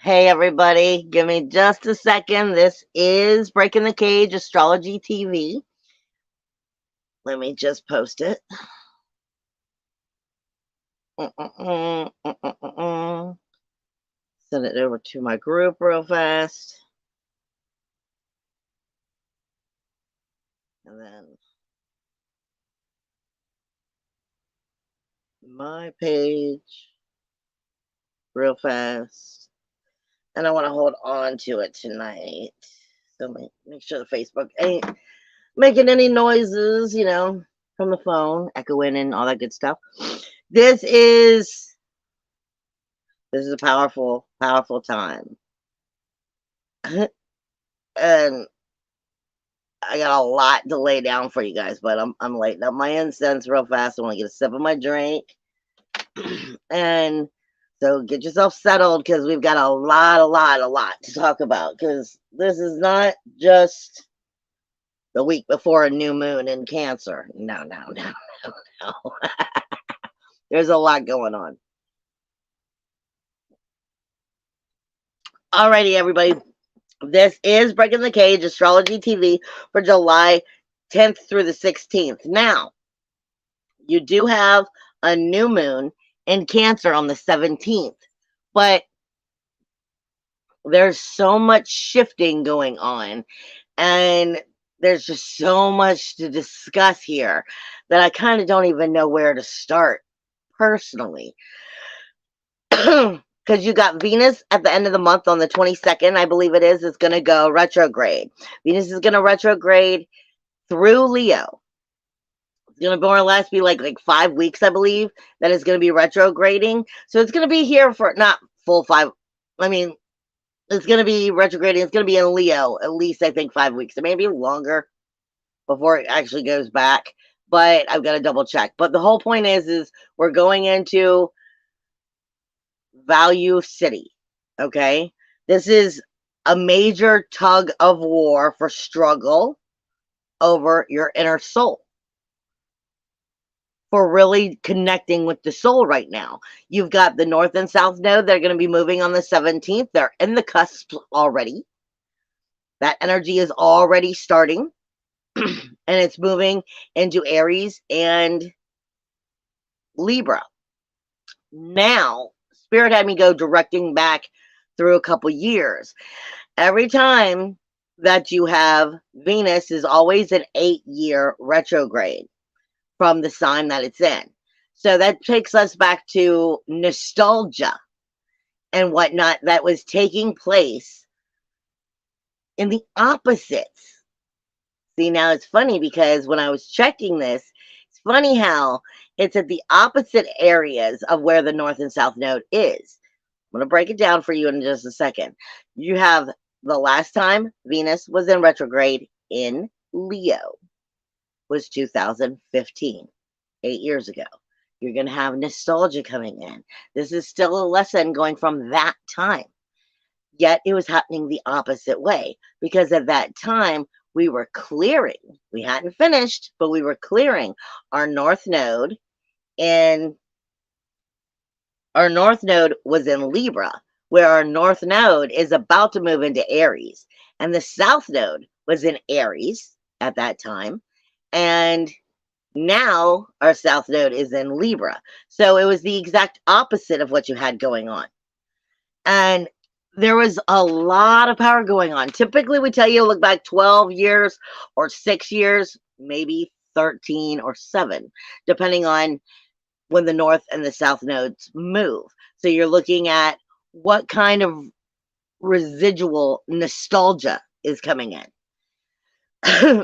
Hey everybody, give me just a second. This is Breaking the Cage Astrology TV. Let me just post it. Send it over to my group real fast. And then my page real fast. And I want to hold on to it tonight. So make sure the Facebook ain't making any noises, from the phone, echoing and all that good stuff. This is a powerful, powerful time. And I got a lot to lay down for you guys, but I'm lighting up my incense real fast. I want to get a sip of my drink. And so get yourself settled because we've got a lot to talk about, because this is not just the week before a new moon in Cancer. No. There's a lot going on. Alrighty, everybody. This is Breaking the Cage Astrology TV for July 10th through the 16th. Now, you do have a new moon in Cancer on the 17th, but there's so much shifting going on, and there's just so much to discuss here that I kind of don't even know where to start personally. Because you got Venus at the end of the month on the 22nd, I believe it is going to go retrograde. Venus is going to retrograde through Leo. It's going to more or less be like 5 weeks, I believe, that is going to be retrograding. So it's going to be here for not full 5. I mean, it's going to be retrograding. It's going to be in Leo at least, I think, 5 weeks. It may be longer before it actually goes back, but I've got to double check. But the whole point is we're going into Value City. Okay, this is a major tug of war for struggle over your inner soul, for really connecting with the soul right now. You've got the North and South node. They're going to be moving on the 17th. They're in the cusp already. That energy is already starting, and it's moving into Aries and Libra. Now, Spirit had me go directing back through a couple years. Every time that you have Venus is always an 8-year retrograde from the sign that it's in. So that takes us back to nostalgia and whatnot that was taking place in the opposites. See, now it's funny because when I was checking this, it's funny how it's at the opposite areas of where the North and South node is. I'm going to break it down for you in just a second. You have the last time Venus was in retrograde in Leo was 2015, 8 years ago. You're going to have nostalgia coming in. This is still a lesson going from that time. Yet it was happening the opposite way, because at that time we were clearing. We hadn't finished, but we were clearing our North node, and our North node was in Libra, where our North node is about to move into Aries. And the South node was in Aries at that time. And now our South node is in Libra. So it was the exact opposite of what you had going on. And there was a lot of power going on. Typically, we tell you to look back 12 years or 6 years, maybe 13 or 7, depending on when the North and the South nodes move. So you're looking at what kind of residual nostalgia is coming in.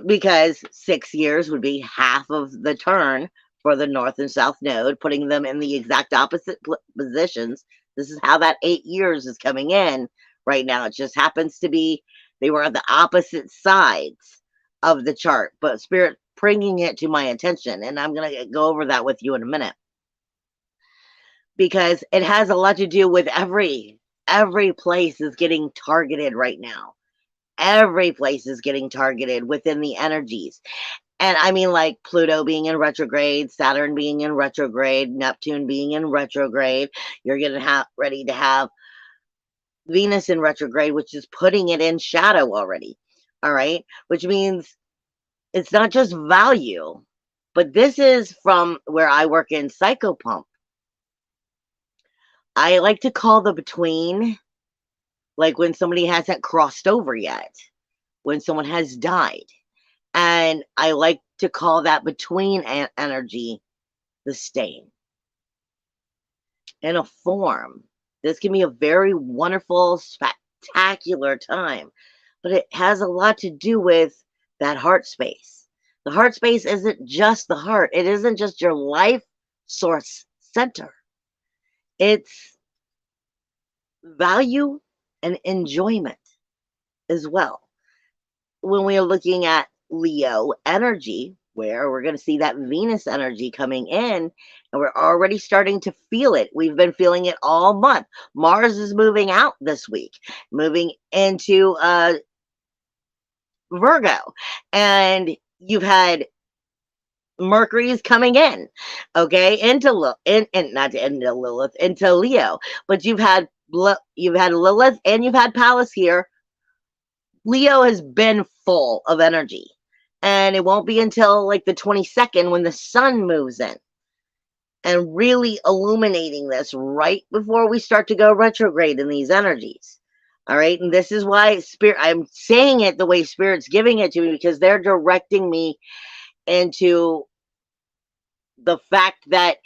Because 6 years would be half of the turn for the North and South node, putting them in the exact opposite positions. This is how that 8 years is coming in right now. It just happens to be they were at the opposite sides of the chart, but Spirit bringing it to my attention, and I'm going to go over that with you in a minute, because it has a lot to do with every place is getting targeted right now. Every place is getting targeted within the energies. And I mean, like Pluto being in retrograde, Saturn being in retrograde, Neptune being in retrograde. You're going to have ready to have Venus in retrograde, which is putting it in shadow already. All right. Which means it's not just value, but this is from where I work in Psychopump. I like to call the between, like when somebody hasn't crossed over yet, when someone has died. And I like to call that between energy the stain. In a form, this can be a very wonderful, spectacular time, but it has a lot to do with that heart space. The heart space isn't just the heart. It isn't just your life source center. It's value and enjoyment as well. When we are looking at Leo energy, where we're going to see that Venus energy coming in, and we're already starting to feel it. We've been feeling it all month. Mars is moving out this week, moving into Virgo, and you've had Mercury's coming in, okay, into not into Lilith, into Leo, but you've had Lilith and you've had Pallas here. Leo has been full of energy, and it won't be until like the 22nd when the sun moves in and really illuminating this right before we start to go retrograde in these energies. All right. And this is why I'm saying it the way Spirit's giving it to me, because they're directing me into the fact that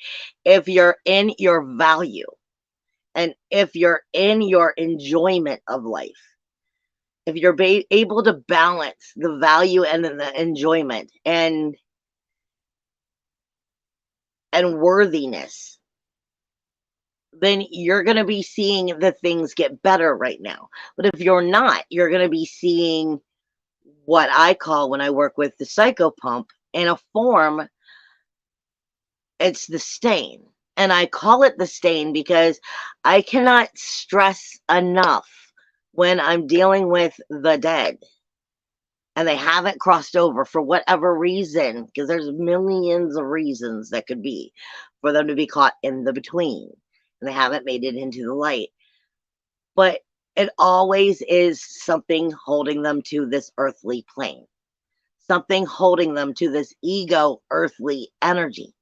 if you're in your value and if you're in your enjoyment of life, if you're able to balance the value and the enjoyment and worthiness, then you're going to be seeing the things get better right now. But if you're not, you're going to be seeing what I call, when I work with the Psychopump, in a form, it's the stain. And I call it the stain because I cannot stress enough when I'm dealing with the dead and they haven't crossed over for whatever reason, because there's millions of reasons that could be for them to be caught in the between and they haven't made it into the light. But it always is something holding them to this earthly plane, something holding them to this ego earthly energy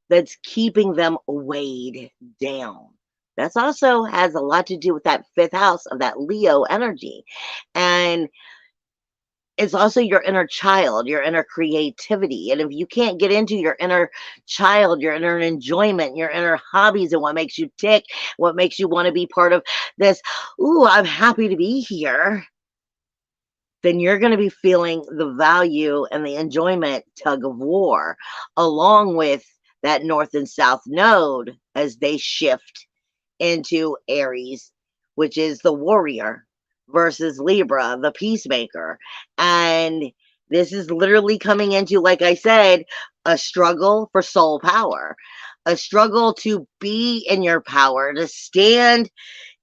that's keeping them weighed down. That's also has a lot to do with that fifth house of that Leo energy. And it's also your inner child, your inner creativity. And if you can't get into your inner child, your inner enjoyment, your inner hobbies, and what makes you tick, what makes you want to be part of this, ooh, I'm happy to be here, then you're going to be feeling the value and the enjoyment tug of war, along with that North and South node as they shift into Aries, which is the warrior, versus Libra, the peacemaker. And this is literally coming into, like I said, a struggle for soul power, a struggle to be in your power, to stand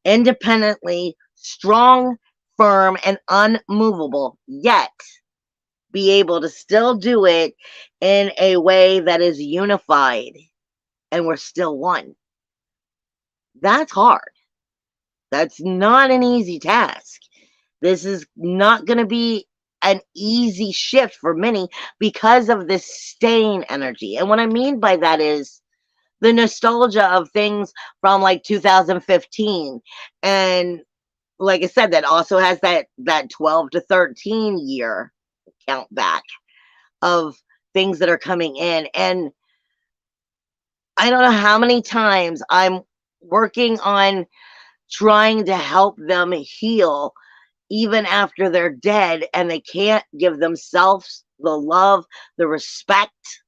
independently, strong, firm, and unmovable, yet be able to still do it in a way that is unified and we're still one. That's hard. That's not an easy task. This is not going to be an easy shift for many because of this stain energy. And what I mean by that is the nostalgia of things from like 2015. And like I said, that also has that 12 to 13 year count back of things that are coming in. And I don't know how many times I'm working on trying to help them heal even after they're dead, and they can't give themselves the love, the respect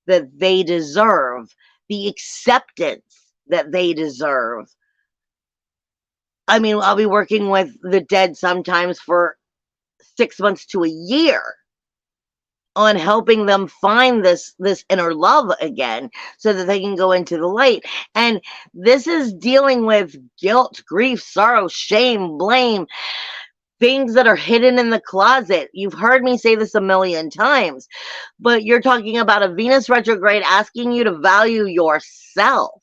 that they deserve, the acceptance that they deserve. I mean, I'll be working with the dead sometimes for 6 months to a year on helping them find this inner love again so that they can go into the light. And this is dealing with guilt, grief, sorrow, shame, blame, things that are hidden in the closet. You've heard me say this a million times, but you're talking about a Venus retrograde asking you to value yourself.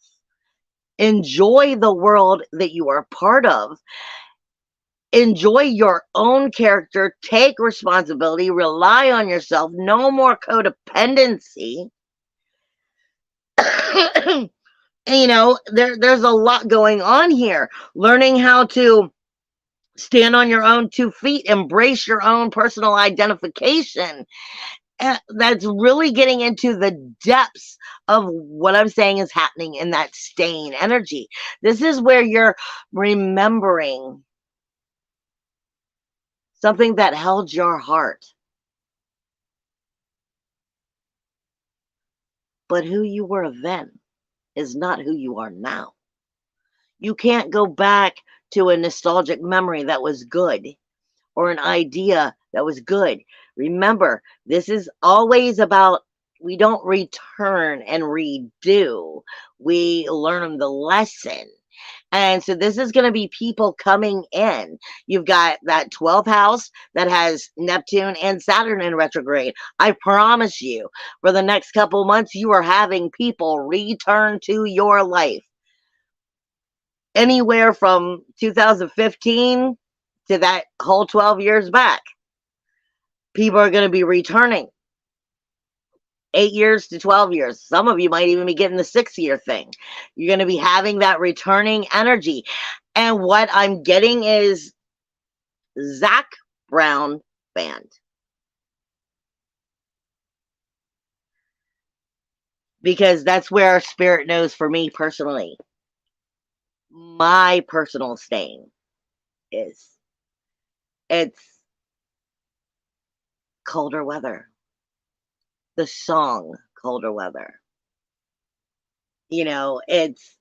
Enjoy the world that you are part of. Enjoy your own character. Take responsibility. Rely on yourself. No more codependency. There's a lot going on here. Learning how to stand on your own 2 feet, embrace your own personal identification. That's really getting into the depths of what I'm saying is happening in that staying energy. This is where you're remembering something that held your heart. But who you were then is not who you are now. You can't go back to a nostalgic memory that was good or an idea that was good. Remember, this is always about, we don't return and redo. We learn the lesson. And so this is going to be people coming in. You've got that 12th house that has Neptune and Saturn in retrograde. I promise you, for the next couple months, you are having people return to your life. Anywhere from 2015 to that whole 12 years back. People are going to be returning. 8 years to 12 years. Some of you might even be getting the 6-year thing. You're going to be having that returning energy. And what I'm getting is Zac Brown Band. Because that's where Spirit knows for me personally. My personal staying is. It's colder weather. The song Colder Weather. It's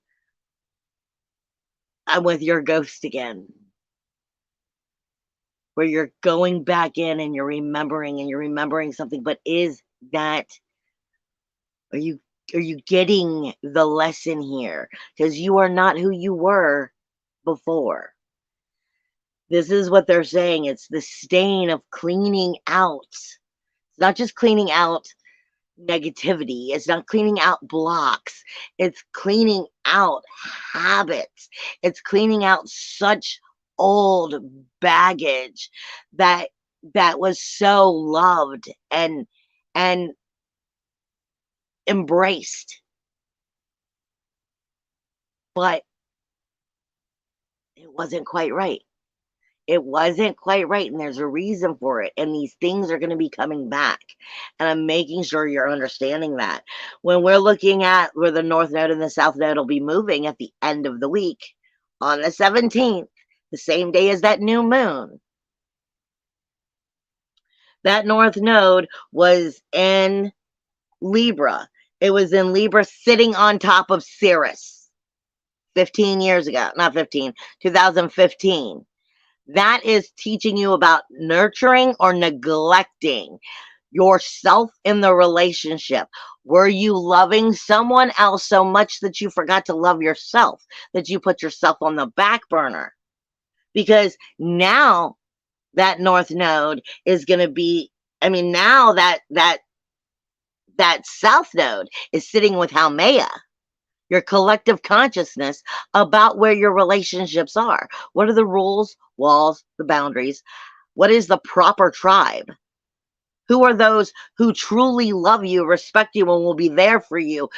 I'm with your ghost again. Where you're going back in and you're remembering something, but is that, are you getting the lesson here? Because you are not who you were before. This is what they're saying. It's the stain of cleaning out. It's not just cleaning out negativity. It's not cleaning out blocks. It's cleaning out habits. It's cleaning out such old baggage that was so loved and embraced, but it wasn't quite right. It wasn't quite right, and there's a reason for it. And these things are going to be coming back. And I'm making sure you're understanding that. When we're looking at where the North Node and the South Node will be moving at the end of the week, on the 17th, the same day as that new moon, that North Node was in Libra. It was in Libra sitting on top of Sirius 15 years ago. Not 15, 2015. That is teaching you about nurturing or neglecting yourself in the relationship. Were you loving someone else so much that you forgot to love yourself, that you put yourself on the back burner? Because now that North Node is going to be, now that South Node is sitting with Haumea, your collective consciousness about where your relationships are. What are the rules, walls, the boundaries? What is the proper tribe? Who are those who truly love you, respect you, and will be there for you,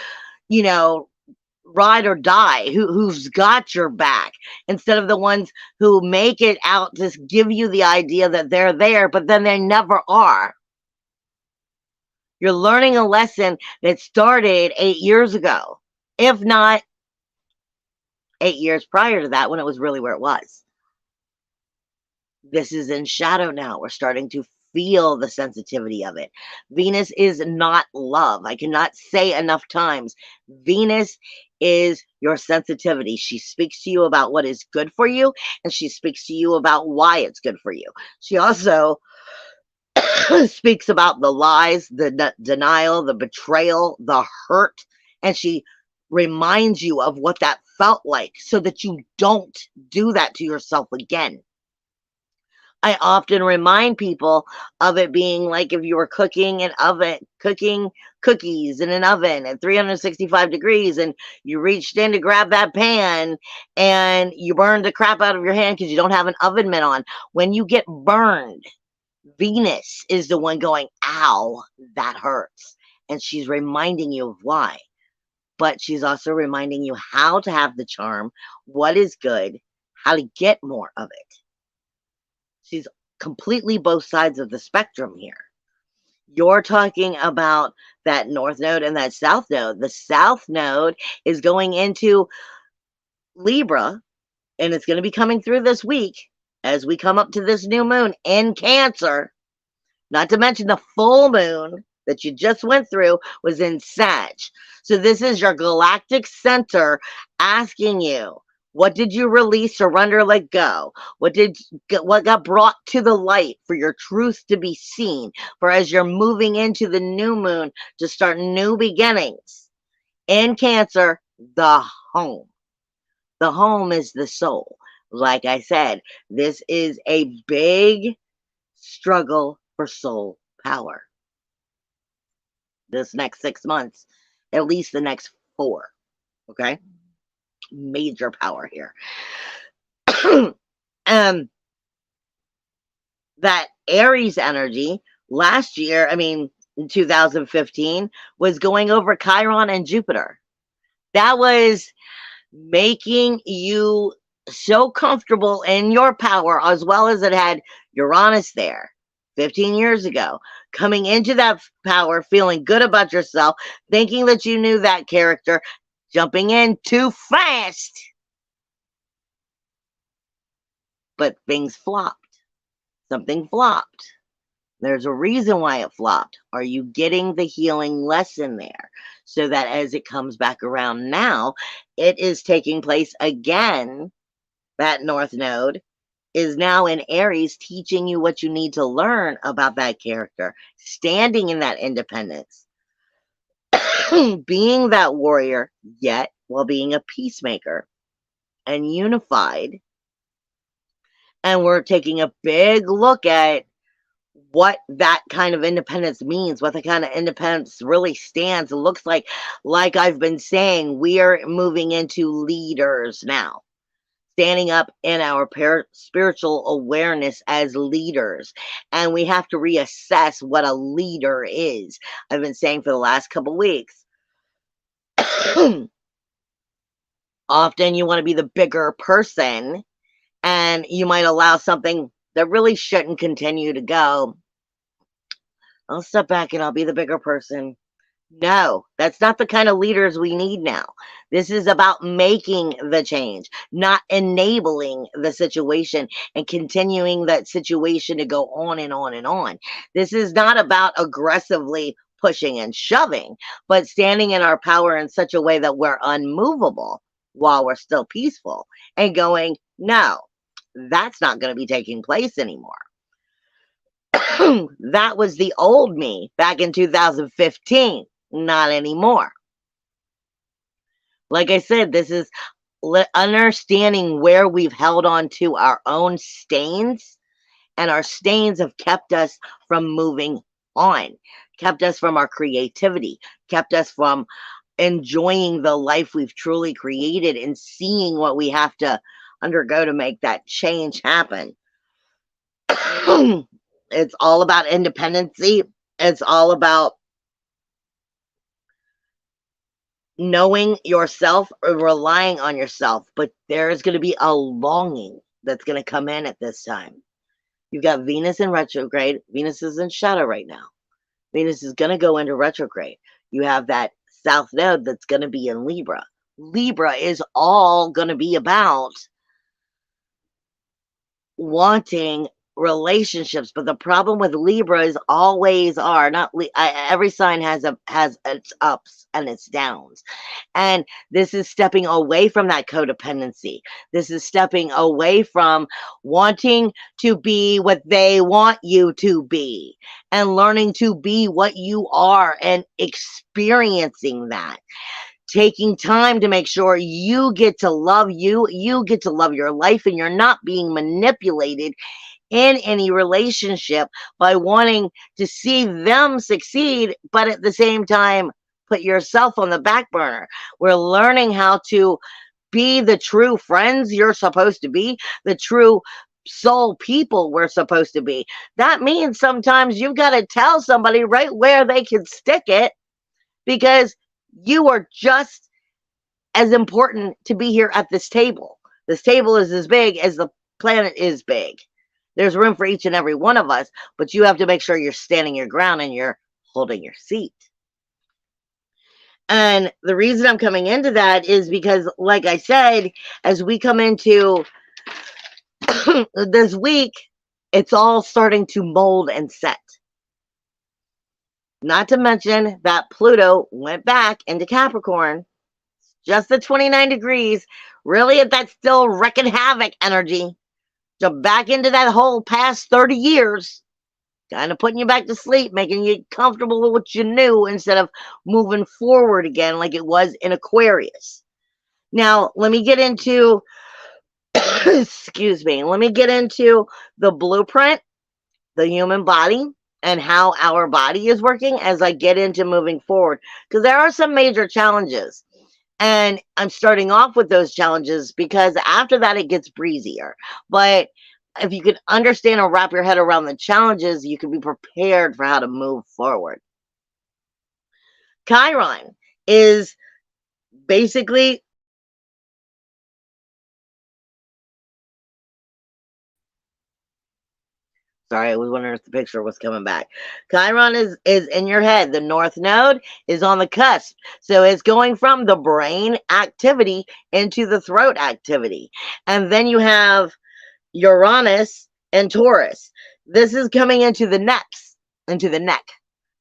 ride or die, who's got your back, instead of the ones who make it out to give you the idea that they're there, but then they never are. You're learning a lesson that started 8 years ago. If not 8 years prior to that, when it was really where it was. This is in shadow now. We're starting to feel the sensitivity of it. Venus is not love. I cannot say enough times. Venus is your sensitivity. She speaks to you about what is good for you, and she speaks to you about why it's good for you. She also speaks about the lies, the denial, the betrayal, the hurt, and she reminds you of what that felt like so that you don't do that to yourself again. I often remind people of it being like if you were cooking cookies in an oven at 365 degrees, and you reached in to grab that pan and you burned the crap out of your hand because you don't have an oven mitt on. When you get burned, Venus is the one going, ow, that hurts. And she's reminding you of why. But she's also reminding you how to have the charm, what is good, how to get more of it. She's completely both sides of the spectrum here. You're talking about that north node and that south node. The south node is going into Libra, and it's going to be coming through this week as we come up to this new moon in Cancer. Not to mention the full moon that you just went through was in Sag. So this is your galactic center asking you, what did you release, surrender, let go? What got brought to the light for your truth to be seen? For as you're moving into the new moon to start new beginnings in Cancer, the home. The home is the soul. Like I said, this is a big struggle for soul power. This next 6 months, at least the next 4. Okay? Major power here. That Aries energy last year, in 2015, was going over Chiron and Jupiter. That was making you so comfortable in your power, as well as it had Uranus there 15 years ago. Coming into that power, feeling good about yourself, thinking that you knew that character, jumping in too fast. But things flopped. Something flopped. There's a reason why it flopped. Are you getting the healing lesson there? So that as it comes back around now, it is taking place again. That North Node is now in Aries, teaching you what you need to learn about that character, standing in that independence, being that warrior, yet while being a peacemaker and unified. And we're taking a big look at what that kind of independence means, what the kind of independence really stands and looks like. Like I've been saying, we are moving into leaders now, standing up in our spiritual awareness as leaders. And we have to reassess what a leader is. I've been saying for the last couple weeks. Often you want to be the bigger person, and you might allow something that really shouldn't continue to go. I'll step back and I'll be the bigger person. No, that's not the kind of leaders we need now. This is about making the change, not enabling the situation and continuing that situation to go on and on and on. This is not about aggressively pushing and shoving, but standing in our power in such a way that we're unmovable while we're still peaceful and going, no, that's not going to be taking place anymore. That was the old me back in 2015. Not anymore. Like I said, this is understanding where we've held on to our own stains, and our stains have kept us from moving on, kept us from our creativity, kept us from enjoying the life we've truly created and seeing what we have to undergo to make that change happen. It's all about independency. It's all about knowing yourself or relying on yourself, but there's going to be a longing that's going to come in at this time. You've got Venus in retrograde. Venus is in shadow right now. Venus is going to go into retrograde. You have that south node that's going to be in Libra. Libra is all going to be about wanting relationships, but the problem with Libra is always are not every sign has its ups and its downs, and this is stepping away from that codependency. This is stepping away from wanting to be what they want you to be and learning to be what you are and experiencing that, taking time to make sure you get to love you get to love your life, and you're not being manipulated in any relationship by wanting to see them succeed, but at the same time, put yourself on the back burner. We're learning how to be the true friends you're supposed to be, the true soul people we're supposed to be. That means sometimes you've got to tell somebody right where they can stick it, because you are just as important to be here at this table. This table is as big as the planet is big. There's room for each and every one of us, but you have to make sure you're standing your ground and you're holding your seat. And the reason I'm coming into that is because, like I said, as we come into this week, it's all starting to mold and set. Not to mention that Pluto went back into Capricorn, just the 29 degrees, really at that still wrecking havoc energy, to back into that whole past 30 years, kind of putting you back to sleep, making you comfortable with what you knew instead of moving forward again like it was in Aquarius. Now, let me get into, excuse me, let me get into the blueprint, the human body, and how our body is working as I get into moving forward. Because there are some major challenges. And I'm starting off with those challenges because after that, it gets breezier. But if you can understand or wrap your head around the challenges, you can be prepared for how to move forward. Chiron is basically, sorry, I was wondering if the picture was coming back. Chiron is in your head. The north node is on the cusp. So it's going from the brain activity into the throat activity. And then you have Uranus and Taurus. This is coming into the neck.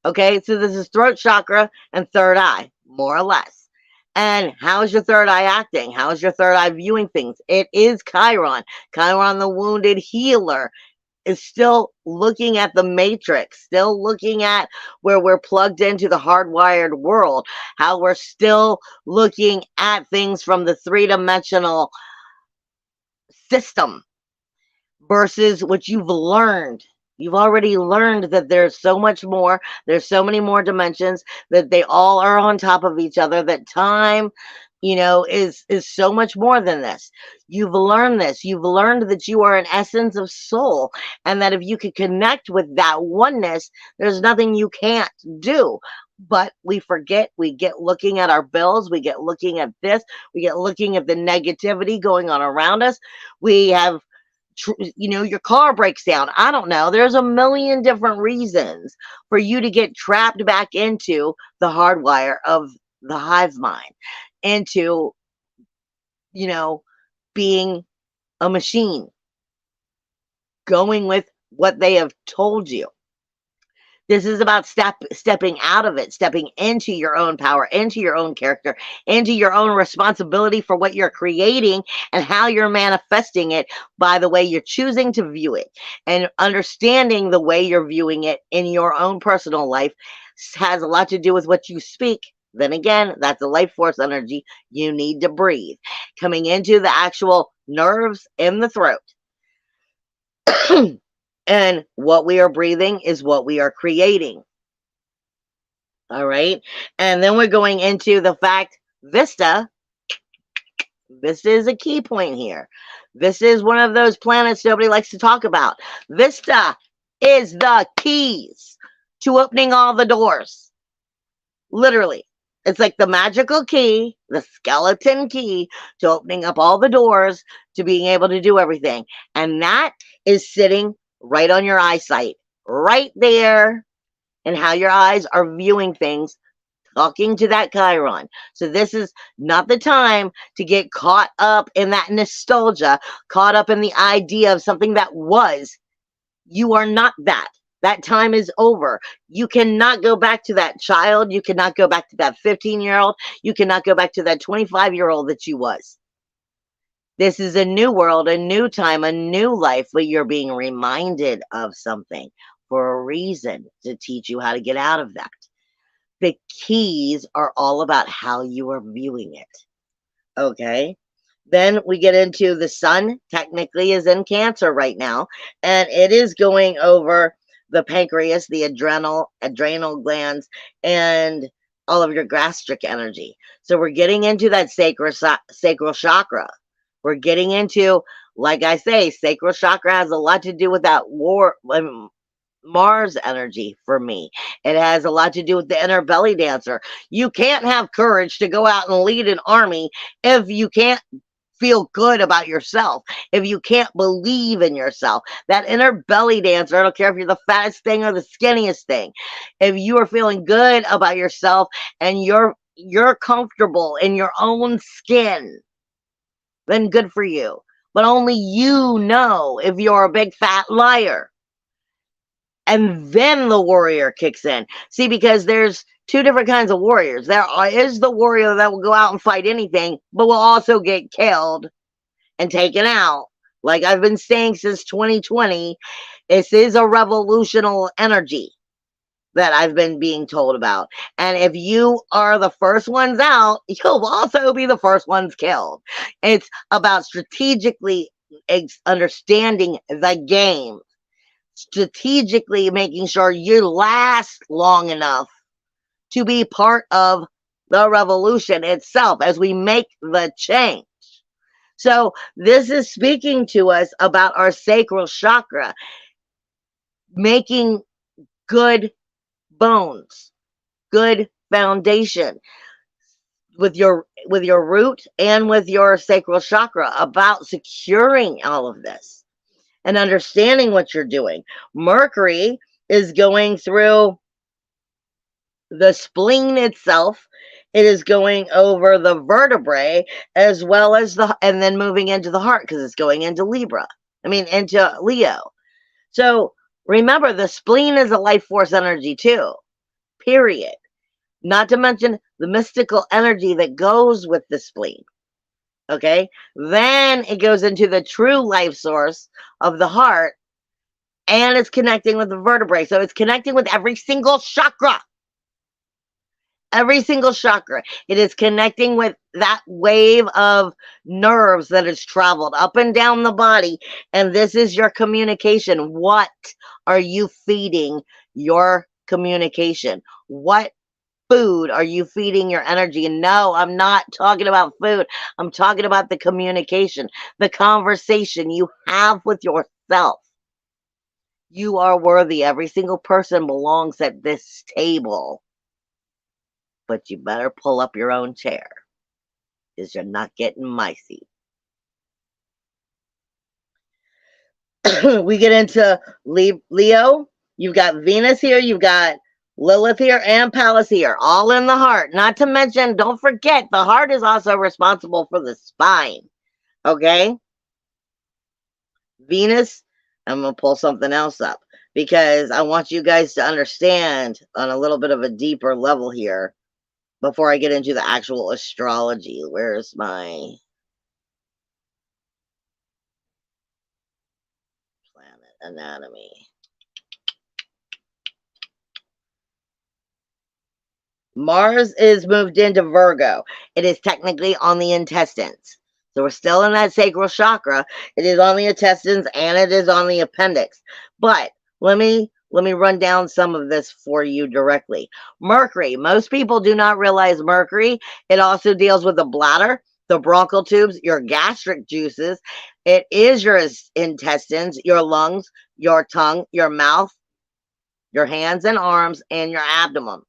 Okay, so this is throat chakra and third eye, more or less. And how is your third eye acting? How is your third eye viewing things? It is Chiron. Chiron, the wounded healer, is still looking at the matrix, still looking at where we're plugged into the hardwired world, how we're still looking at things from the three-dimensional system versus what you've learned. You've already learned that there's so much more. There's so many more dimensions, that they all are on top of each other, that time, is so much more than this. You've learned this. You've learned that you are an essence of soul, and that if you can connect with that oneness, there's nothing you can't do. But we forget, we get looking at our bills, we get looking at this, we get looking at the negativity going on around us. We have, your car breaks down. I don't know. There's a million different reasons for you to get trapped back into the hardwire of the hive mind, into, being a machine, going with what they have told you. This is about stepping out of it, stepping into your own power, into your own character, into your own responsibility for what you're creating and how you're manifesting it by the way you're choosing to view it. And understanding the way you're viewing it in your own personal life has a lot to do with what you speak. Then again, that's a life force energy you need to breathe. Coming into the actual nerves in the throat. And what we are breathing is what we are creating. All right. And then we're going into the fact Vista. Vista is a key point here. Vista is one of those planets nobody likes to talk about. Vista is the keys to opening all the doors. Literally. It's like the magical key, the skeleton key to opening up all the doors to being able to do everything. And that is sitting right on your eyesight, right there, and how your eyes are viewing things, talking to that Chiron. So this is not the time to get caught up in that nostalgia, caught up in the idea of something that was. You are not that. That time is over. You cannot go back to that child. You cannot go back to that 15-year-old. You cannot go back to that 25-year-old that you was. This is a new world, a new time, a new life, but you're being reminded of something for a reason to teach you how to get out of that. The keys are all about how you are viewing it. Okay? Then we get into the sun, technically is in Cancer right now, and it is going over the pancreas, the adrenal glands, and all of your gastric energy. So we're getting into that sacral chakra. We're getting into, like I say, sacral chakra has a lot to do with that Mars energy for me. It has a lot to do with the inner belly dancer. You can't have courage to go out and lead an army if you can't feel good about yourself, if you can't believe in yourself. That inner belly dancer, I don't care if you're the fattest thing or the skinniest thing, if you are feeling good about yourself and you're comfortable in your own skin, then good for you. But only you know if you're a big fat liar. And then the warrior kicks in. See, because there's two different kinds of warriors. Is the warrior that will go out and fight anything, but will also get killed and taken out. Like I've been saying since 2020, this is a revolutionary energy that I've been being told about. And if you are the first ones out, you'll also be the first ones killed. It's about strategically understanding the game, strategically making sure you last long enough to be part of the revolution itself as we make the change. So this is speaking to us about our sacral chakra, making good bones, good foundation with your root and with your sacral chakra, about securing all of this and understanding what you're doing. Mercury is going through the spleen itself. It is going over the vertebrae as well as and then moving into the heart because it's going into into Leo. So remember, the spleen is a life force energy too, period. Not to mention the mystical energy that goes with the spleen. Okay. Then it goes into the true life source of the heart, and it's connecting with the vertebrae. So it's connecting with every single chakra. Every single chakra. It is connecting with that wave of nerves that has traveled up and down the body. And this is your communication. What are you feeding your communication? What food are you feeding your energy? And no, I'm not talking about food. I'm talking about the communication, the conversation you have with yourself. You are worthy. Every single person belongs at this table. But you better pull up your own chair, because you're not getting my seat. We get into Leo. You've got Venus here. You've got Lilith here and Pallas here, all in the heart. Not to mention, don't forget, the heart is also responsible for the spine. Okay? Venus, I'm going to pull something else up because I want you guys to understand on a little bit of a deeper level here before I get into the actual astrology. Where's my planet anatomy? Mars is moved into Virgo. It is technically on the intestines. So we're still in that sacral chakra. It is on the intestines and it is on the appendix. But let me run down some of this for you directly. Mercury. Most people do not realize Mercury. It also deals with the bladder, the bronchial tubes, your gastric juices. It is your intestines, your lungs, your tongue, your mouth, your hands and arms, and your abdomen.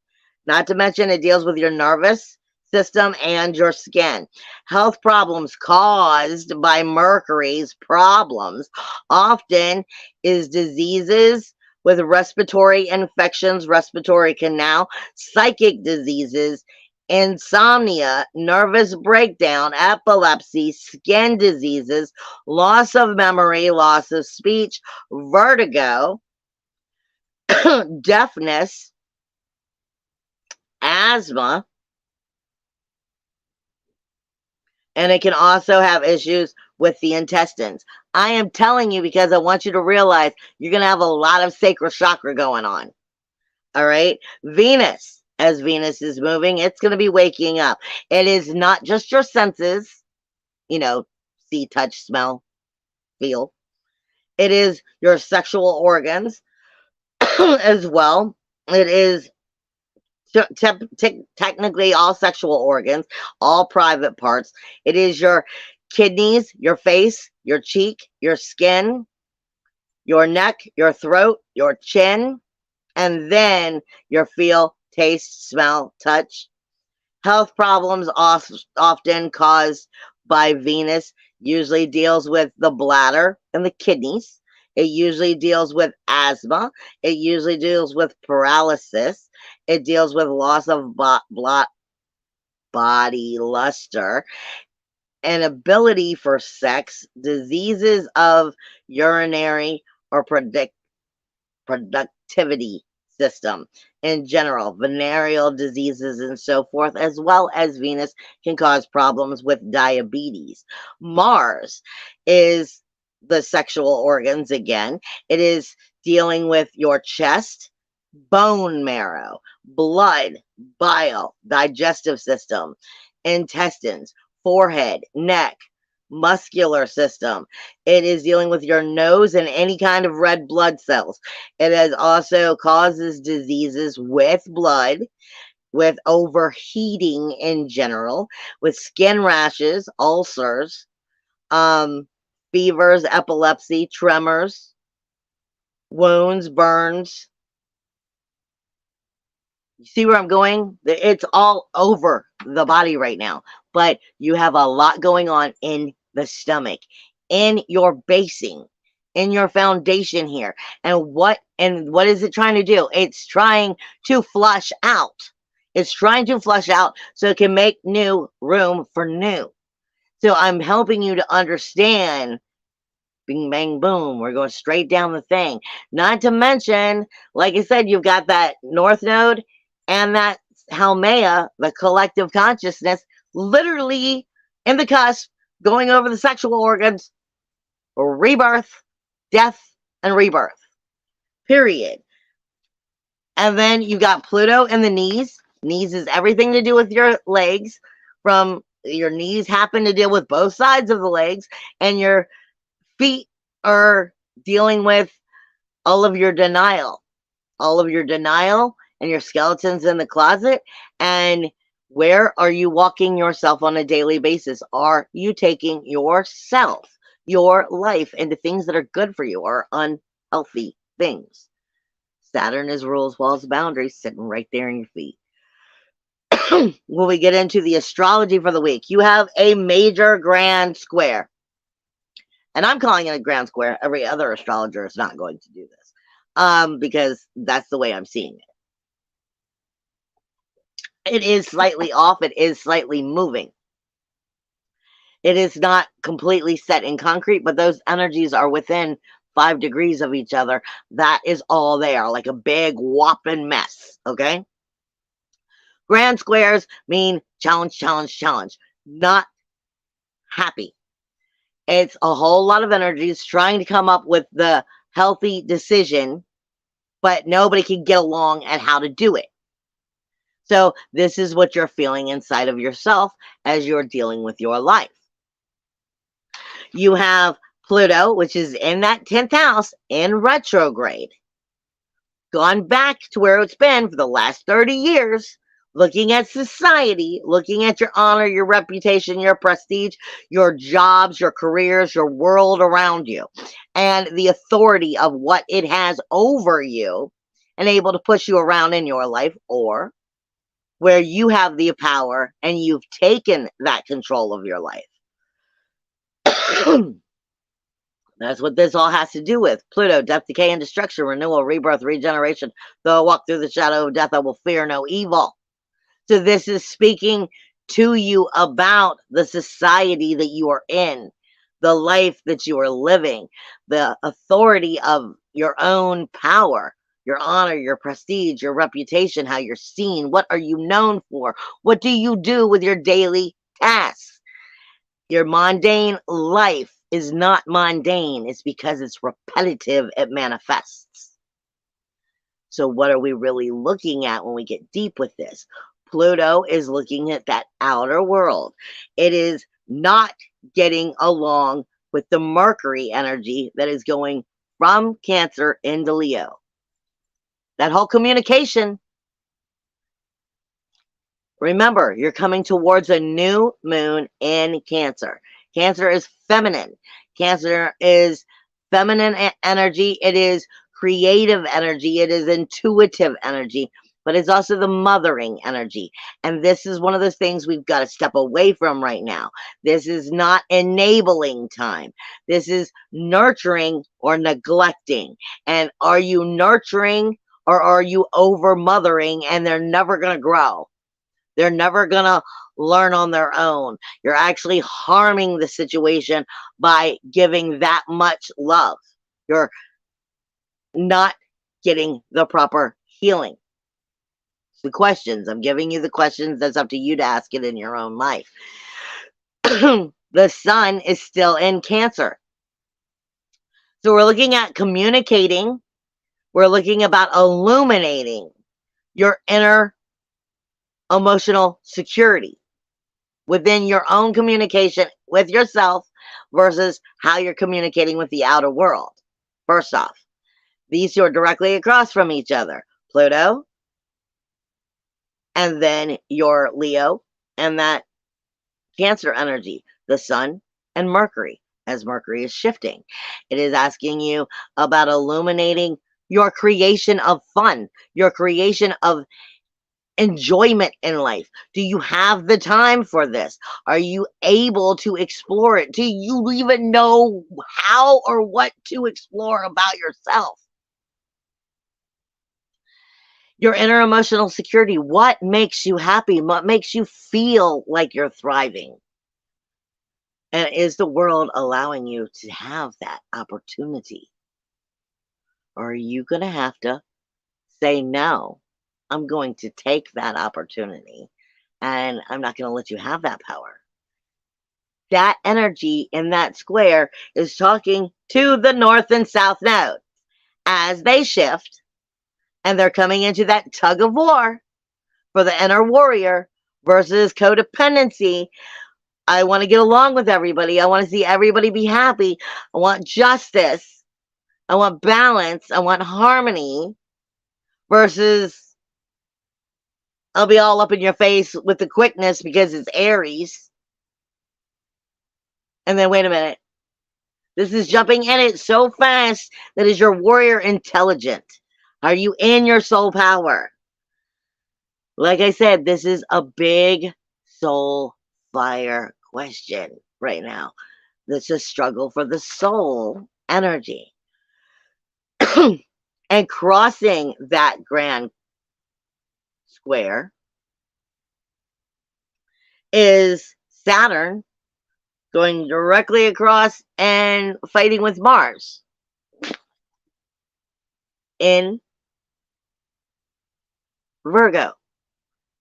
Not to mention, it deals with your nervous system and your skin. Health problems caused by Mercury's problems often is diseases with respiratory infections, respiratory canal, psychic diseases, insomnia, nervous breakdown, epilepsy, skin diseases, loss of memory, loss of speech, vertigo, deafness, asthma, and it can also have issues with the intestines. I am telling you because I want you to realize you're going to have a lot of sacral chakra going on. All right. Venus, as Venus is moving, it's going to be waking up. It is not just your senses. see, touch, smell, feel. It is your sexual organs as well. It is technically all sexual organs, all private parts. It is your kidneys, your face, your cheek, your skin, your neck, your throat, your chin, and then your feel, taste, smell, touch. Health problems often caused by Venus usually deals with the bladder and the kidneys. It usually deals with asthma. It usually deals with paralysis. It deals with loss of body luster, an ability for sex, diseases of urinary or productivity system in general, venereal diseases and so forth, as well as Venus can cause problems with diabetes. Mars is the sexual organs again. It is dealing with your chest, bone marrow, blood, bile, digestive system, intestines, forehead, neck, muscular system. It is dealing with your nose and any kind of red blood cells. It has also causes diseases with blood, with overheating in general, with skin rashes, ulcers, fevers, epilepsy, tremors, wounds, burns. You see where I'm going? It's all over the body right now, but you have a lot going on in the stomach, in your basing, in your foundation here. And what is it trying to do? It's trying to flush out. It's trying to flush out so it can make new room for new. So I'm helping you to understand. Bing, bang, boom. We're going straight down the thing. Not to mention, like I said, you've got that North Node and that Haumea, the collective consciousness, literally in the cusp, going over the sexual organs, rebirth, death, and rebirth. Period. And then you got Pluto in the knees. Knees is everything to do with your legs. From your knees happen to deal with both sides of the legs, and your feet are dealing with all of your denial and your skeletons in the closet. And where are you walking yourself on a daily basis? Are you taking yourself, your life, into things that are good for you or unhealthy things? Saturn is rules, walls, boundaries, sitting right there in your feet. When we get into the astrology for the week, you have a major grand square. And I'm calling it a grand square. Every other astrologer is not going to do this because that's the way I'm seeing it. It is slightly off. It is slightly moving. It is not completely set in concrete, but those energies are within 5 degrees of each other. That is all they are, like a big whopping mess, okay? Grand squares mean challenge, challenge, challenge. Not happy. It's a whole lot of energies trying to come up with the healthy decision, but nobody can get along at how to do it. So this is what you're feeling inside of yourself as you're dealing with your life. You have Pluto, which is in that 10th house in retrograde, gone back to where it's been for the last 30 years, looking at society, looking at your honor, your reputation, your prestige, your jobs, your careers, your world around you, and the authority of what it has over you and able to push you around in your life, or where you have the power and you've taken that control of your life. That's what this all has to do with. Pluto, death, decay, and destruction, renewal, rebirth, regeneration. Though I walk through the shadow of death, I will fear no evil. So this is speaking to you about the society that you are in, the life that you are living, the authority of your own power, your honor, your prestige, your reputation, how you're seen. What are you known for? What do you do with your daily tasks? Your mundane life is not mundane. It's because it's repetitive. It manifests. So what are we really looking at when we get deep with this? Pluto is looking at that outer world. It is not getting along with the Mercury energy that is going from Cancer into Leo. That whole communication. Remember, you're coming towards a new moon in Cancer. Cancer is feminine. Cancer is feminine energy. It is creative energy. It is intuitive energy, but it's also the mothering energy. And this is one of those things we've got to step away from right now. This is not enabling time. This is nurturing or neglecting. And are you nurturing or are you over mothering and they're never going to grow? They're never going to learn on their own. You're actually harming the situation by giving that much love. You're not getting the proper healing. The questions, I'm giving you the questions. That's up to you to ask it in your own life. The sun is still in Cancer. So we're looking at communicating. We're looking about illuminating your inner emotional security within your own communication with yourself versus how you're communicating with the outer world. First off, these two are directly across from each other. Pluto, and then your Leo, and that Cancer energy, the sun and Mercury, as Mercury is shifting. It is asking you about illuminating your creation of fun, your creation of enjoyment in life. Do you have the time for this? Are you able to explore it? Do you even know how or what to explore about yourself? Your inner emotional security. What makes you happy? What makes you feel like you're thriving? And is the world allowing you to have that opportunity? Or are you going to have to say, no, I'm going to take that opportunity and I'm not going to let you have that power? That energy in that square is talking to the North and South nodes as they shift, and they're coming into that tug of war for the inner warrior versus codependency. I want to get along with everybody. I want to see everybody be happy. I want justice. I want balance. I want harmony versus I'll be all up in your face with the quickness because it's Aries. And then wait a minute. This is jumping in it so fast that is your warrior intelligent? Are you in your soul power? Like I said, this is a big soul fire question right now. This is a struggle for the soul energy. And crossing that grand square is Saturn going directly across and fighting with Mars in Virgo,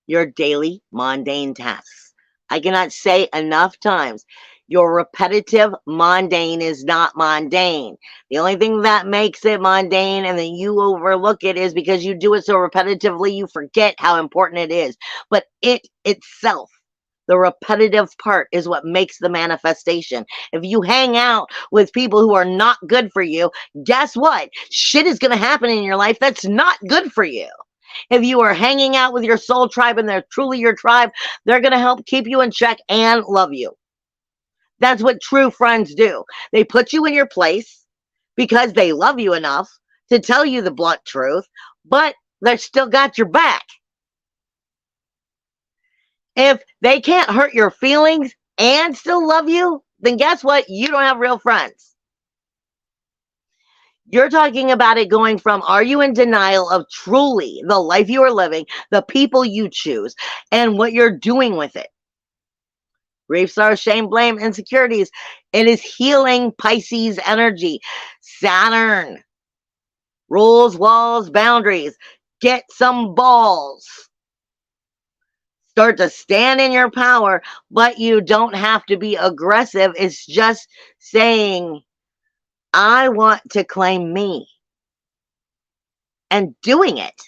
your daily mundane tasks. I cannot say enough times, your repetitive mundane is not mundane. The only thing that makes it mundane and then you overlook it is because you do it so repetitively, you forget how important it is. But it itself, the repetitive part, is what makes the manifestation. If you hang out with people who are not good for you, guess what? Shit is going to happen in your life that's not good for you. If you are hanging out with your soul tribe and they're truly your tribe, they're going to help keep you in check and love you. That's what true friends do. They put you in your place because they love you enough to tell you the blunt truth, but they've still got your back. If they can't hurt your feelings and still love you, then guess what? You don't have real friends. You're talking about it going from, are you in denial of truly the life you are living, the people you choose, and what you're doing with it? Grief, sorrow, shame, blame, insecurities. It is healing Pisces energy. Saturn. Rules, walls, boundaries. Get some balls. Start to stand in your power, but you don't have to be aggressive. It's just saying, I want to claim me. And doing it.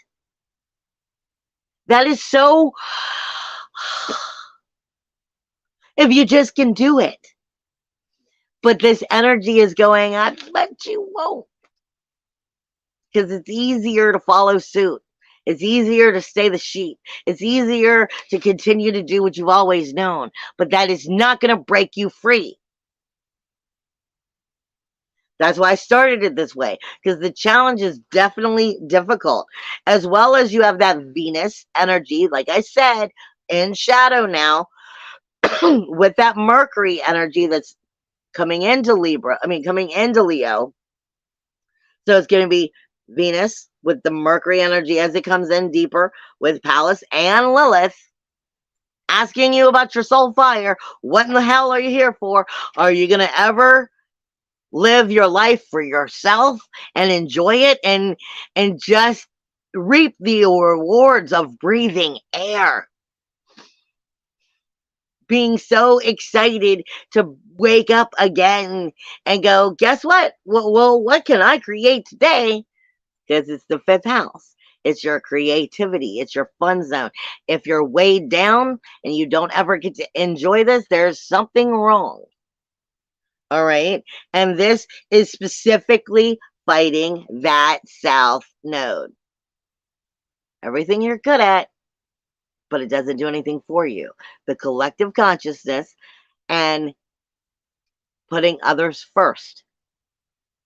That is so... If you just can do it. But this energy is going, I bet you won't. Because it's easier to follow suit. It's easier to stay the sheep. It's easier to continue to do what you've always known. But that is not going to break you free. That's why I started it this way, because the challenge is definitely difficult. As well as you have that Venus energy, like I said, in shadow now, with that Mercury energy that's coming into coming into Leo. So it's going to be Venus with the Mercury energy as it comes in deeper with Pallas and Lilith asking you about your soul fire. What in the hell are you here for? Are you going to ever live your life for yourself and enjoy it and just reap the rewards of breathing air? Being so excited to wake up again and go, guess what? Well, what can I create today? Because it's the fifth house. It's your creativity. It's your fun zone. If you're weighed down and you don't ever get to enjoy this, there's something wrong. All right. And this is specifically fighting that south node. Everything you're good at, but it doesn't do anything for you. The collective consciousness and putting others first.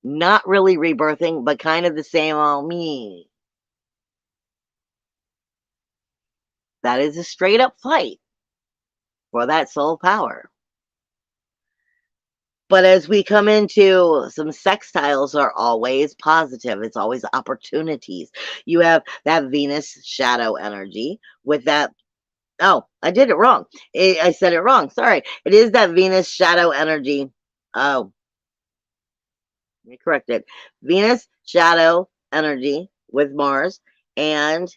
Not really rebirthing, but kind of the same old me. That is a straight up fight for that soul power. But as we come into some sextiles are always positive. It's always opportunities. You have that Venus shadow energy with that. Oh, I did it wrong. I said it wrong. Sorry. It is that Venus shadow energy. Oh, let me correct it. Venus shadow energy with Mars and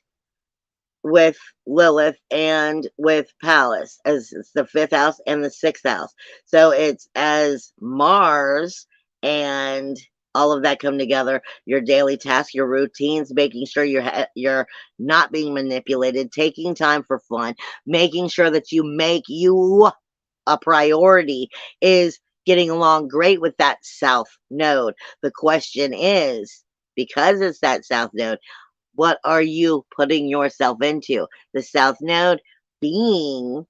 with Lilith and with Pallas, as it's the fifth house and the sixth house. So it's as Mars and all of that come together, your daily tasks, your routines, making sure you're not being manipulated, taking time for fun, making sure that you make you a priority is getting along great with that south node. The question is, because it's that south node, what are you putting yourself into? The south node being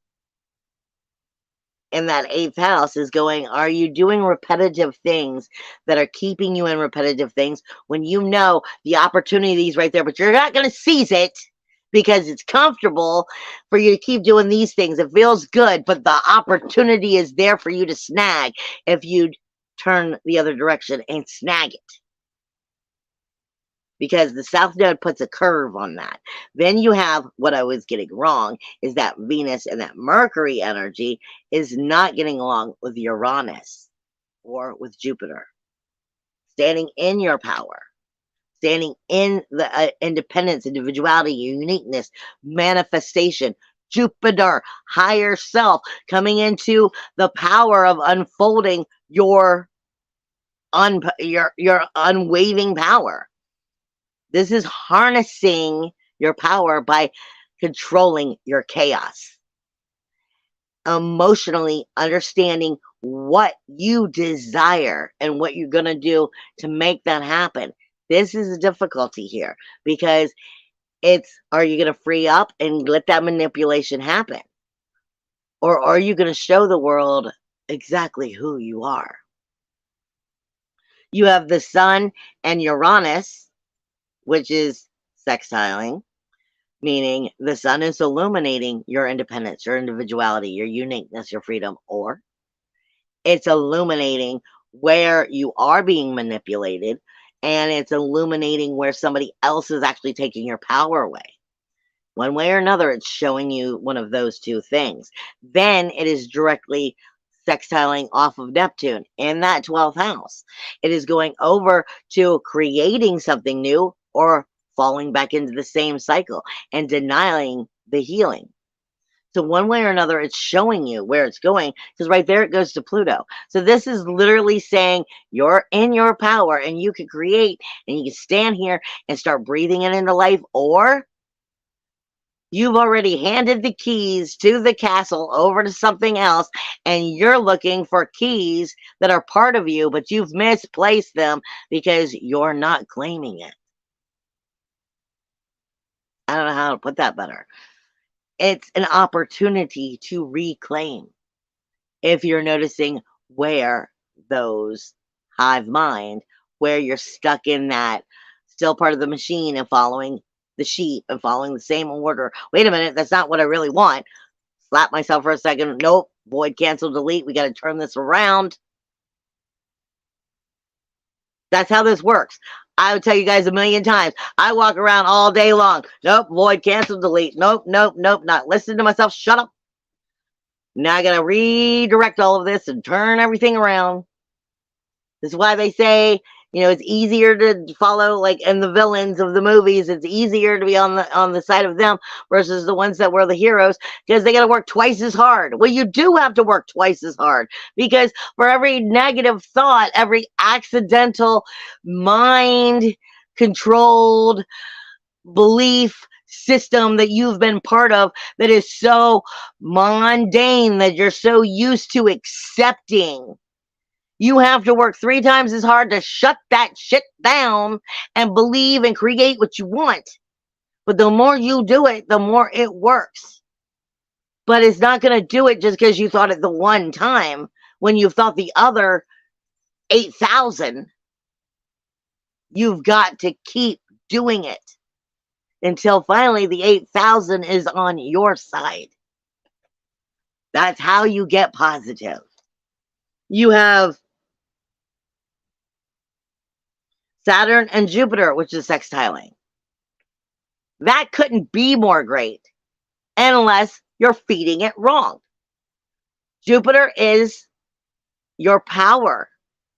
in that eighth house is going, are you doing repetitive things that are keeping you in repetitive things when you know the opportunity is right there, but you're not going to seize it because it's comfortable for you to keep doing these things. It feels good, but the opportunity is there for you to snag if you turn the other direction and snag it. Because the south node puts a curve on that. Then you have what I was getting wrong is that Venus and that Mercury energy is not getting along with Uranus or with Jupiter. Standing in your power, standing in the independence, individuality, uniqueness, manifestation, Jupiter, higher self, coming into the power of unfolding your unwavering power. This is harnessing your power by controlling your chaos. Emotionally understanding what you desire and what you're going to do to make that happen. This is a difficulty here because are you going to free up and let that manipulation happen? Or are you going to show the world exactly who you are? You have the Sun and Uranus, which is sextiling, meaning the sun is illuminating your independence, your individuality, your uniqueness, your freedom, or it's illuminating where you are being manipulated and it's illuminating where somebody else is actually taking your power away. One way or another, it's showing you one of those two things. Then it is directly sextiling off of Neptune in that 12th house. It is going over to creating something new or falling back into the same cycle and denying the healing. So one way or another, it's showing you where it's going because right there it goes to Pluto. So this is literally saying you're in your power and you can create and you can stand here and start breathing it into life, or You've already handed the keys to the castle over to something else, and you're looking for keys that are part of you, but you've misplaced them because you're not claiming it. I don't know how to put that better. It's an opportunity to reclaim. If you're noticing where those hive mind, where you're stuck in that still part of the machine and following the sheep and following the same order. Wait a minute, that's not what I really want. Slap myself for a second. Nope. Void, cancel, delete. We got to turn this around. That's how this works. I would tell you guys a million times. I walk around all day long. Nope. Void, cancel, delete. Nope, nope, nope. Not listening to myself. Shut up. Now I got to redirect all of this and turn everything around. This is why they say, it's easier to follow, like in the villains of the movies. It's easier to be on the side of them versus the ones that were the heroes, because they got to work twice as hard. Well, you do have to work twice as hard, because for every negative thought, every accidental mind controlled belief system that you've been part of that is so mundane, that you're so used to accepting, you have to work 3 times as hard to shut that shit down and believe and create what you want. But the more you do it, the more it works. But it's not going to do it just because you thought it the one time when you've thought the other 8,000. You've got to keep doing it until finally the 8,000 is on your side. That's how you get positive. You have Saturn and Jupiter, which is sextiling. That couldn't be more great unless you're feeding it wrong. Jupiter is your power,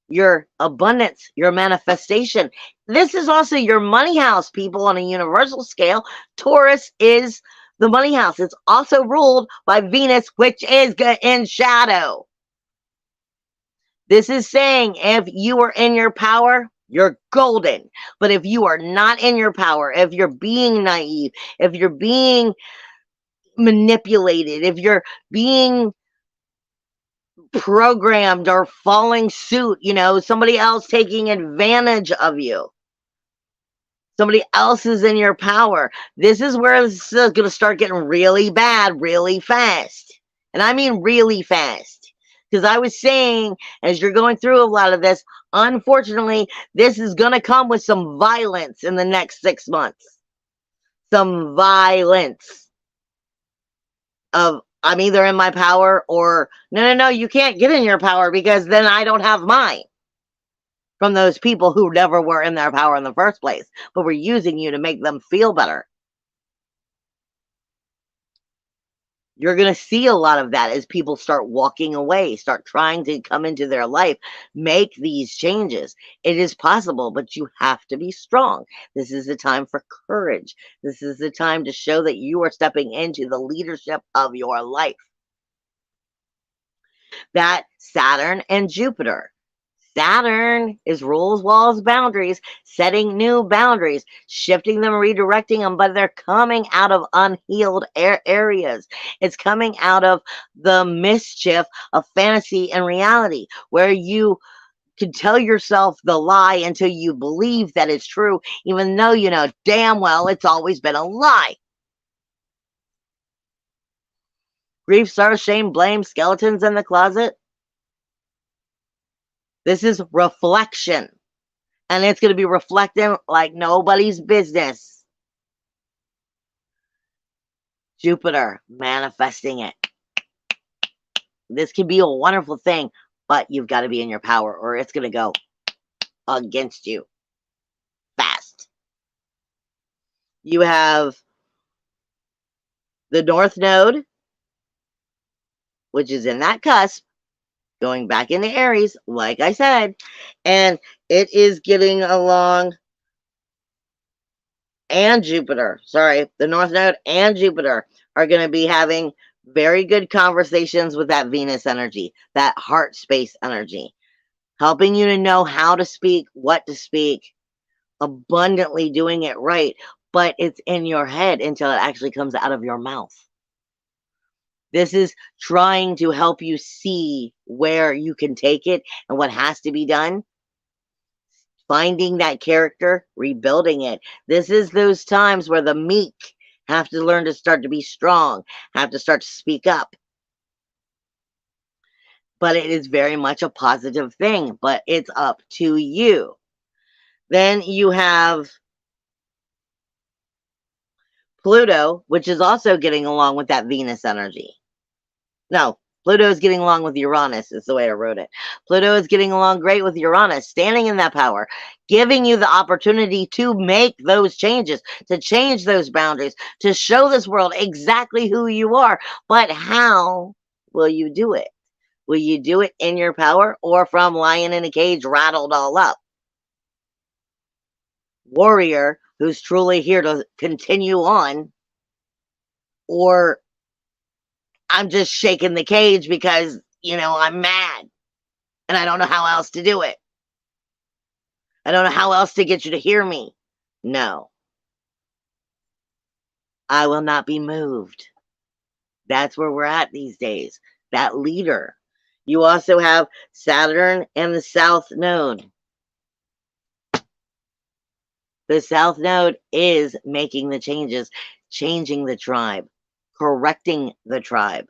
your abundance, your manifestation. This is also your money house, people, on a universal scale. Taurus is the money house. It's also ruled by Venus, which is in shadow. This is saying if you are in your power, you're golden. But if you are not in your power, if you're being naive, if you're being manipulated, if you're being programmed or following suit, somebody else taking advantage of you, somebody else is in your power, this is where this is going to start getting really bad really fast. And I mean really fast. Because I was saying, as you're going through a lot of this, unfortunately, this is going to come with some violence in the next 6 months. Some violence of, I'm either in my power or, no, you can't get in your power because then I don't have mine. From those people who never were in their power in the first place, but were using you to make them feel better. You're going to see a lot of that as people start walking away, start trying to come into their life, make these changes. It is possible, but you have to be strong. This is the time for courage. This is the time to show that you are stepping into the leadership of your life. That Saturn and Jupiter. Saturn is rules, walls, boundaries, setting new boundaries, shifting them, redirecting them, but they're coming out of unhealed areas. It's coming out of the mischief of fantasy and reality, where you can tell yourself the lie until you believe that it's true, even though you know damn well it's always been a lie. Grief, sorrow, shame, blame, skeletons in the closet. This is reflection, and it's going to be reflecting like nobody's business. Jupiter, manifesting it. This can be a wonderful thing, but you've got to be in your power or it's going to go against you fast. You have the North Node, which is in that cusp, going back into Aries, like I said, and it is getting along, and Jupiter, sorry, the North Node and Jupiter are going to be having very good conversations with that Venus energy, that heart space energy, helping you to know how to speak, what to speak, abundantly doing it right. but it's in your head until it actually comes out of your mouth. This is trying to help you see where you can take it and what has to be done. Finding that character, rebuilding it. This is those times where the meek have to learn to start to be strong, have to start to speak up. But it is very much a positive thing, but it's up to you. Then you have Pluto, which is also getting along with that Venus energy. No, Pluto is getting along with Uranus, is the way I wrote it. Pluto is getting along great with Uranus, standing in that power, giving you the opportunity to make those changes, to change those boundaries, to show this world exactly who you are. But how will you do it? Will you do it in your power or from lying in a cage rattled all up? Warrior who's truly here to continue on, or I'm just shaking the cage because, I'm mad and I don't know how else to do it. I don't know how else to get you to hear me. No, I will not be moved. That's where we're at these days. That leader. You also have Saturn and the South Node. The South Node is making the changes, changing the tribe, correcting the tribe,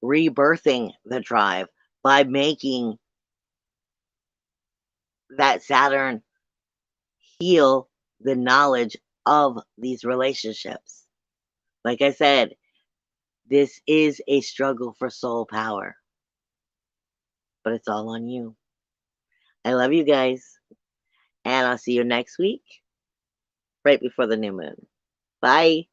rebirthing the tribe by making that Saturn heal the knowledge of these relationships. Like I said, this is a struggle for soul power, but it's all on you. I love you guys, and I'll see you next week, right before the new moon. Bye.